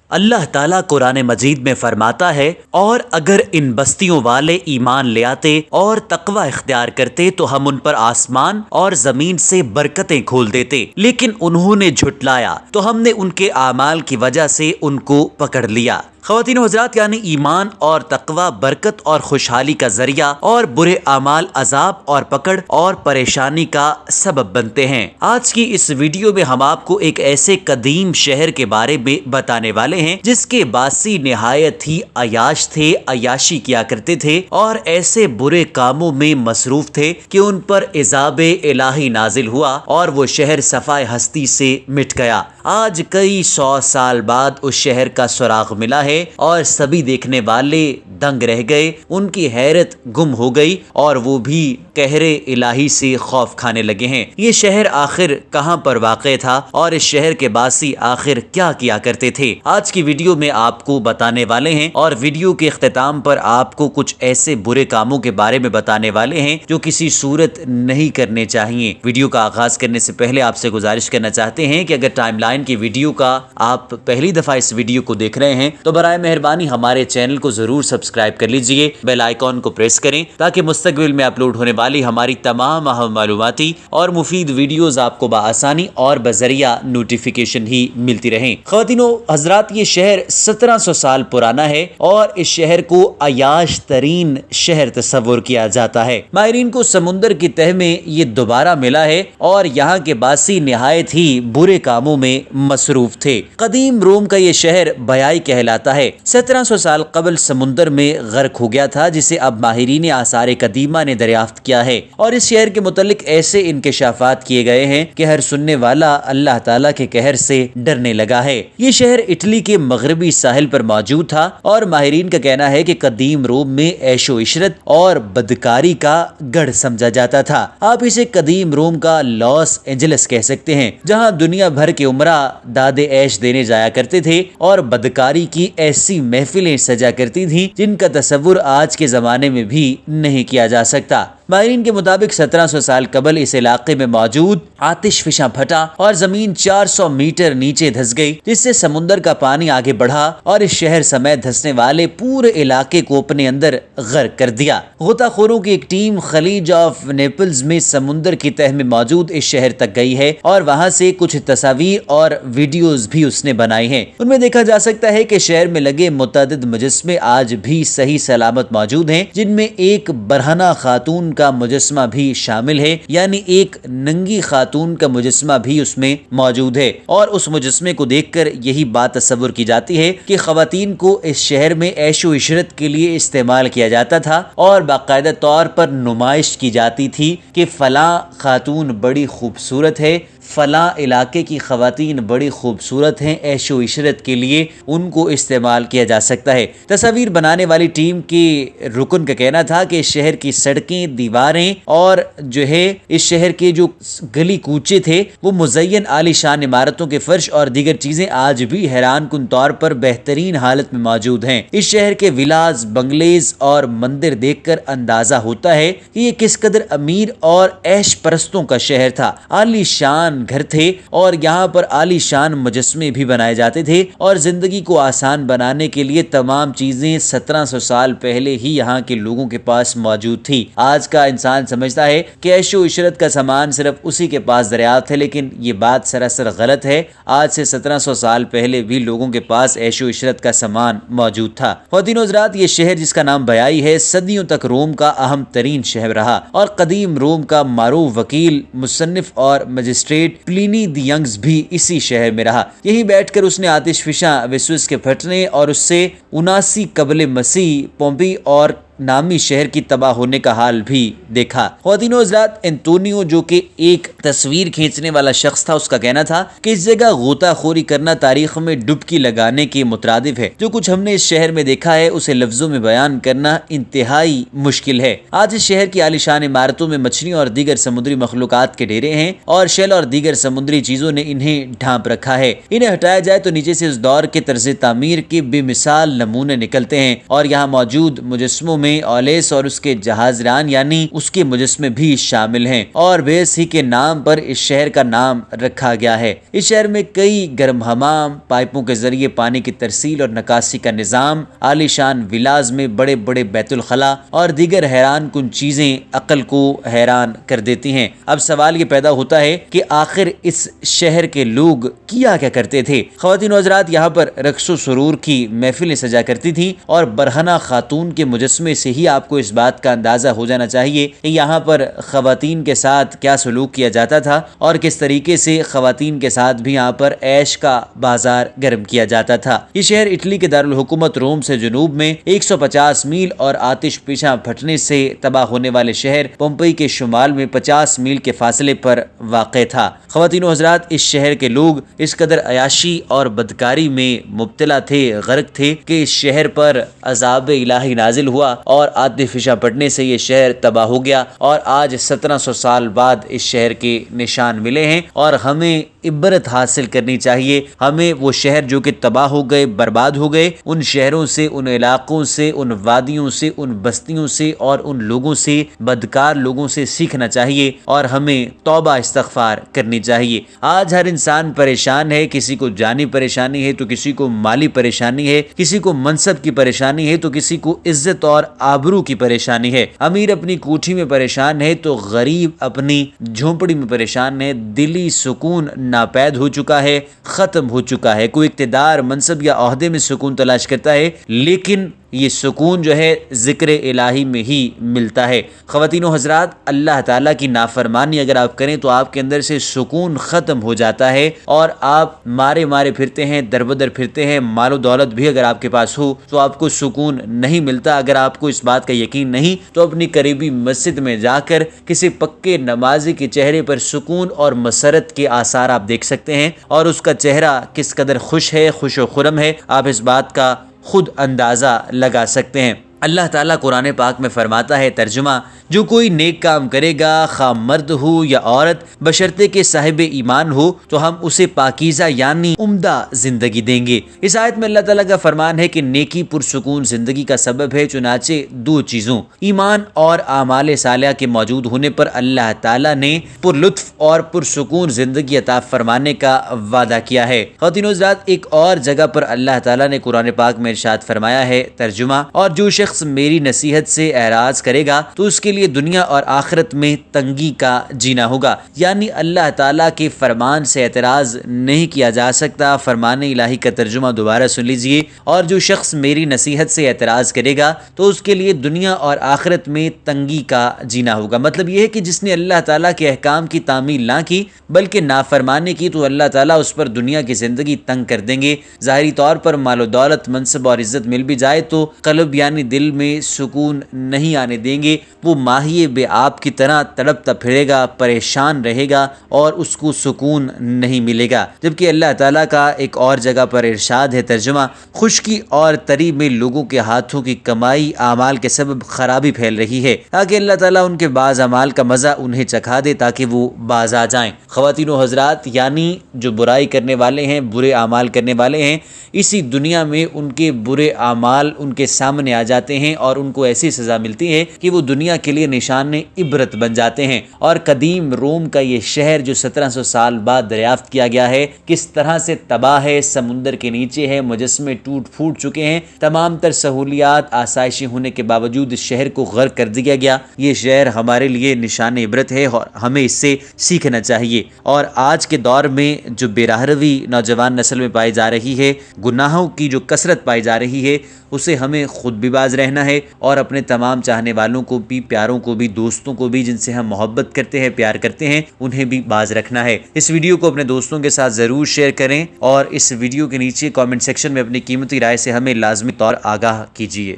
اللہ تعالیٰ قرآن مجید میں فرماتا ہے، اور اگر ان بستیوں والے ایمان لے آتے اور تقوی اختیار کرتے تو ہم ان پر آسمان اور زمین سے برکتیں کھول دیتے، لیکن انہوں نے جھٹلایا تو ہم نے ان کے اعمال کی وجہ سے ان کو پکڑ لیا۔ خواتین و حضرات، یعنی ایمان اور تقوی برکت اور خوشحالی کا ذریعہ، اور برے اعمال عذاب اور پکڑ اور پریشانی کا سبب بنتے ہیں۔ آج کی اس ویڈیو میں ہم آپ کو ایک ایسے قدیم شہر کے بارے میں بتانے والے ہیں جس کے باسی نہایت ہی عیاش تھے، عیاشی کیا کرتے تھے اور ایسے برے کاموں میں مصروف تھے کہ ان پر عذاب الہی نازل ہوا اور وہ شہر صفائے ہستی سے مٹ گیا۔ آج کئی 100 سال بعد اس شہر کا سراغ ملا ہے اور سبھی دیکھنے والے دنگ رہ گئے، ان کی حیرت گم ہو گئی اور وہ بھی قہر الہی سے خوف کھانے لگے ہیں۔ یہ شہر آخر کہاں پر واقع تھا اور اس شہر کے باسی آخر کیا کیا کرتے تھے، آج کی ویڈیو میں آپ کو بتانے والے ہیں، اور ویڈیو کے اختتام پر آپ کو کچھ ایسے برے کاموں کے بارے میں بتانے والے ہیں جو کسی صورت نہیں کرنے چاہیے۔ ویڈیو کا آغاز کرنے سے پہلے آپ سے گزارش کرنا چاہتے ہیں کہ اگر ٹائم لائن کی ویڈیو کا آپ پہلی دفعہ اس ویڈیو کو دیکھ رہے ہیں تو برائے مہربانی ہمارے چینل کو ضرور سبسکرائب کر لیجئے، بیل آئیکن کو پریس کریں تاکہ مستقبل میں اپلوڈ ہونے والی ہماری تمام اہم معلوماتی اور مفید ویڈیوز آپ کو بآسانی اور بذریعہ نوٹیفیکیشن ہی ملتی رہیں۔ خواتین و حضرات، یہ شہر 1700 سال پرانا ہے اور اس شہر کو عیاش ترین شہر تصور کیا جاتا ہے۔ ماہرین کو سمندر کی تہہ میں یہ دوبارہ ملا ہے اور یہاں کے باسی نہایت ہی برے کاموں میں مصروف تھے۔ قدیم روم کا یہ شہر بیائی کہلاتا ہے، 1700 سال قبل سمندر میں غرق ہو گیا تھا، جسے اب ماہرین آثار قدیمہ نے دریافت کیا ہے، اور اس شہر کے متعلق ایسے انکشافات کیے گئے ہیں کہ ہر سننے والا اللہ تعالیٰ کے قہر سے ڈرنے لگا ہے۔ یہ شہر اٹلی کے مغربی ساحل پر موجود تھا اور ماہرین کا کہنا ہے کہ قدیم روم میں عیش و عشرت اور بدکاری کا گڑھ سمجھا جاتا تھا۔ آپ اسے قدیم روم کا لاس اینجلس کہہ سکتے ہیں، جہاں دنیا بھر کے عمرہ داد عیش دینے جایا کرتے تھے اور بدکاری کی ایسی محفلیں سجا کرتی تھیں جن کا تصور آج کے زمانے میں بھی نہیں کیا جا سکتا۔ ماہرین کے مطابق 1700 سال قبل اس علاقے میں موجود آتش فشاں پھٹا اور زمین 400 میٹر نیچے دھس گئی، جس سے سمندر کا پانی آگے بڑھا اور اس شہر سمیت دھسنے والے پورے علاقے کو اپنے اندر غرق کر دیا۔ غوطہ خوروں کی ایک ٹیم خلیج آف نیپلز میں سمندر کی تہہ میں موجود اس شہر تک گئی ہے اور وہاں سے کچھ تصاویر اور ویڈیوز بھی اس نے بنائی ہیں۔ ان میں دیکھا جا سکتا ہے کہ شہر میں لگے متعدد مجسمے آج بھی صحیح سلامت موجود ہیں، جن میں ایک برہنہ خاتون کا مجسمہ بھی شامل ہے، یعنی ایک ننگی خاتون کا مجسمہ بھی اس میں موجود ہے، اور اس مجسمے کو دیکھ کر یہی بات تصور کی جاتی ہے کہ خواتین کو اس شہر میں عیش و عشرت کے لیے استعمال کیا جاتا تھا اور باقاعدہ طور پر نمائش کی جاتی تھی کہ فلاں خاتون بڑی خوبصورت ہے، فلاں علاقے کی خواتین بڑی خوبصورت ہیں، عیش و عشرت کے لیے ان کو استعمال کیا جا سکتا ہے۔ تصاویر بنانے والی ٹیم کے رکن کا کہنا تھا کہ شہر کی سڑکیں، دیواریں اور اس شہر کے جو گلی کوچے تھے وہ مزین عالی شان عمارتوں کے فرش اور دیگر چیزیں آج بھی حیران کن طور پر بہترین حالت میں موجود ہیں۔ اس شہر کے ولاز، بنگلیز اور مندر دیکھ کر اندازہ ہوتا ہے کہ یہ کس قدر امیر اور عیش پرستوں کا شہر تھا۔ عالی شان گھر تھے اور یہاں پر عالی شان مجسمے بھی بنائے جاتے تھے، اور زندگی کو آسان بنانے کے لیے تمام چیزیں 1700 سال پہلے ہی یہاں کے لوگوں کے پاس موجود تھی۔ آج کا انسان سمجھتا ہے کہ عیش و عشرت کا سامان صرف اسی کے پاس دریافت ہے، لیکن یہ بات سراسر غلط ہے۔ آج سے 1700 سال پہلے بھی لوگوں کے پاس عیش و عشرت کا سامان موجود تھا۔ خواتین و حضرات، یہ شہر جس کا نام بیائی ہے صدیوں تک روم کا اہم ترین شہر رہا، اور قدیم روم کا معروف وکیل، مصنف اور مجسٹریٹ پلینی دی ینگز بھی اسی شہر میں رہا۔ یہی بیٹھ کر اس نے آتش فشاں ویسوس کے پھٹنے اور اس سے 79 قبل مسیح پومپی اور نامی شہر کی تباہ ہونے کا حال بھی دیکھا۔ خواتین و حضرات، انتونیو جو کہ ایک تصویر کھینچنے والا شخص تھا، اس کا کہنا تھا کہ اس جگہ غوطہ خوری کرنا تاریخ میں ڈبکی لگانے کے مترادف ہے۔ جو کچھ ہم نے اس شہر میں دیکھا ہے اسے لفظوں میں بیان کرنا انتہائی مشکل ہے۔ آج اس شہر کی عالیشان عمارتوں میں مچھلیوں اور دیگر سمندری مخلوقات کے ڈیرے ہیں اور شیل اور دیگر سمندری چیزوں نے انہیں ڈھانپ رکھا ہے۔ انہیں ہٹایا جائے تو نیچے سے اس دور کے طرز تعمیر کے بے مثال نمونے نکلتے ہیں، اور یہاں موجود مجسموں میں میں اولیس اور اس کے جہاز ران یعنی اس کے مجسمے بھی شامل ہیں، اور بیس ہی کے نام پر اس شہر کا نام رکھا گیا ہے۔ اس شہر میں کئی گرم حمام، پائپوں کے ذریعے پانی کی ترسیل اور نکاسی کا نظام، عالی شان ولاز میں بڑے بڑے بیت الخلا اور دیگر حیران کن چیزیں عقل کو حیران کر دیتی ہیں۔ اب سوال یہ پیدا ہوتا ہے کہ آخر اس شہر کے لوگ کیا کرتے تھے؟ خواتین و حضرات، یہاں پر رقص و سرور کی محفلیں سجا کرتی تھیں، اور برہنہ خاتون کے مجسمے سے ہی آپ کو اس بات کا اندازہ ہو جانا چاہیے کہ یہاں پر خواتین کے ساتھ کیا سلوک کیا جاتا تھا، اور کس طریقے سے خواتین کے ساتھ بھی یہاں پر عیش کا بازار گرم کیا جاتا تھا۔ یہ شہر اٹلی کے دارالحکومت روم سے جنوب میں 150 میل اور آتش پیچھا پھٹنے سے تباہ ہونے والے شہر پومپئی کے شمال میں 50 میل کے فاصلے پر واقع تھا۔ خواتین و حضرات، اس شہر کے لوگ اس قدر عیاشی اور بدکاری میں مبتلا تھے، غرق تھے، کہ اس شہر پر عذاب الہی نازل ہوا اور آتش فشاں پڑنے سے یہ شہر تباہ ہو گیا، اور آج 1700 سال بعد اس شہر کے نشان ملے ہیں، اور ہمیں عبرت حاصل کرنی چاہیے۔ ہمیں وہ شہر جو کہ تباہ ہو گئے، برباد ہو گئے، ان شہروں سے، ان علاقوں سے، ان وادیوں سے، ان بستیوں سے اور ان لوگوں سے، بدکار لوگوں سے سیکھنا چاہیے، اور ہمیں توبہ استغفار کرنی چاہیے۔ آج ہر انسان پریشان ہے، کسی کو جانی پریشانی ہے تو کسی کو مالی پریشانی ہے، کسی کو منصب کی پریشانی ہے تو کسی کو عزت اور آبرو کی پریشانی ہے، امیر اپنی کوٹھی میں پریشان ہے تو غریب اپنی جھونپڑی میں پریشان ہے، دلی سکون ناپید ہو چکا ہے، ختم ہو چکا ہے۔ کوئی اقتدار، منصب یا عہدے میں سکون تلاش کرتا ہے، لیکن یہ سکون جو ہے ذکر الہی میں ہی ملتا ہے۔ خواتین و حضرات، اللہ تعالیٰ کی نافرمانی اگر آپ کریں تو آپ کے اندر سے سکون ختم ہو جاتا ہے، اور آپ مارے پھرتے ہیں، در بدر پھرتے ہیں۔ مال و دولت بھی اگر آپ کے پاس ہو تو آپ کو سکون نہیں ملتا۔ اگر آپ کو اس بات کا یقین نہیں تو اپنی قریبی مسجد میں جا کر کسی پکے نمازی کے چہرے پر سکون اور مسرت کے آثار آپ دیکھ سکتے ہیں، اور اس کا چہرہ کس قدر خوش ہے، خوش و خرم ہے، آپ اس بات کا خود اندازہ لگا سکتے ہیں۔ اللہ تعالیٰ قرآن پاک میں فرماتا ہے، ترجمہ: جو کوئی نیک کام کرے گا، خواہ مرد ہو یا عورت، بشرطے کہ صاحب ایمان ہو، تو ہم اسے پاکیزہ یعنی عمدہ زندگی دیں گے۔ اس آیت میں اللہ تعالیٰ کا فرمان ہے کہ نیکی پرسکون زندگی کا سبب ہے، چنانچہ دو چیزوں ایمان اور اعمال صالحہ کے موجود ہونے پر اللہ تعالیٰ نے پر لطف اور پرسکون زندگی عطا فرمانے کا وعدہ کیا ہے۔ خواتین و حضرات، ایک اور جگہ پر اللہ تعالیٰ نے قرآن پاک میں ارشاد فرمایا ہے، ترجمہ: اور جو شخص میری نصیحت سے اعراض کرے گا تو اس کے لیے دنیا اور آخرت میں تنگی کا جینا ہوگا۔ یعنی اللہ تعالیٰ کے فرمان سے اعتراض نہیں کیا جا سکتا۔ فرمان الہی کا ترجمہ دوبارہ سن لیجئے: اور جو شخص میری نصیحت سے اعتراض کرے گا تو اس کے لیے دنیا اور آخرت میں تنگی کا جینا ہوگا۔ مطلب یہ ہے کہ جس نے اللہ تعالیٰ کے احکام کی تعمیل نہ کی بلکہ نافرمانی کی تو اللہ تعالیٰ اس پر دنیا کی زندگی تنگ کر دیں گے۔ ظاہری طور پر مال و دولت، منصب اور عزت مل بھی جائے تو قلب یعنی دل میں سکون نہیں آنے دیں گے۔ وہ ماہی بے آب کی طرح تڑپتا پھرے گا، پریشان رہے گا، اور اس کو سکون نہیں ملے گا۔ جبکہ اللہ تعالیٰ کا ایک اور جگہ پر ارشاد ہے، ترجمہ: خشکی اور تری میں لوگوں کے ہاتھوں کی کمائی اعمال کے سبب خرابی پھیل رہی ہے، تاکہ اللہ تعالیٰ ان کے بعض اعمال کا مزہ انہیں چکھا دے تاکہ وہ باز آ جائیں۔ خواتین و حضرات، یعنی جو برائی کرنے والے ہیں، برے اعمال کرنے والے ہیں، اسی دنیا میں ان کے برے اعمال ان کے سامنے آ جاتے ہیں اور ان کو ایسی سزا ملتی ہے کہ وہ دنیا کے لیے نشان عبرت بن جاتے ہیں۔ اور قدیم روم کا یہ شہر جو 1700 سال بعد دریافت کیا گیا ہے، کس طرح سے تباہ ہے، سمندر کے نیچے ہے، مجسمے ٹوٹ پھوٹ چکے ہیں، تمام تر سہولیات آسائشی ہونے کے باوجود اس شہر کو غرق کر دیا گیا۔ یہ شہر ہمارے لیے نشان عبرت ہے اور ہمیں اس سے سیکھنا چاہیے۔ اور آج کے دور میں جو بے راہ روی نوجوان نسل میں پائی جا رہی ہے، گناہوں کی جو کثرت پائی جا رہی ہے، اسے ہمیں خود بھی باز رہنا ہے اور اپنے تمام چاہنے والوں کو بھی، پیاروں کو بھی، دوستوں کو بھی، جن سے ہم محبت کرتے ہیں، پیار کرتے ہیں، انہیں بھی باز رکھنا ہے۔ اس ویڈیو کو اپنے دوستوں کے ساتھ ضرور شیئر کریں اور اس ویڈیو کے نیچے کامنٹ سیکشن میں اپنی قیمتی رائے سے ہمیں لازمی طور آگاہ کیجیے۔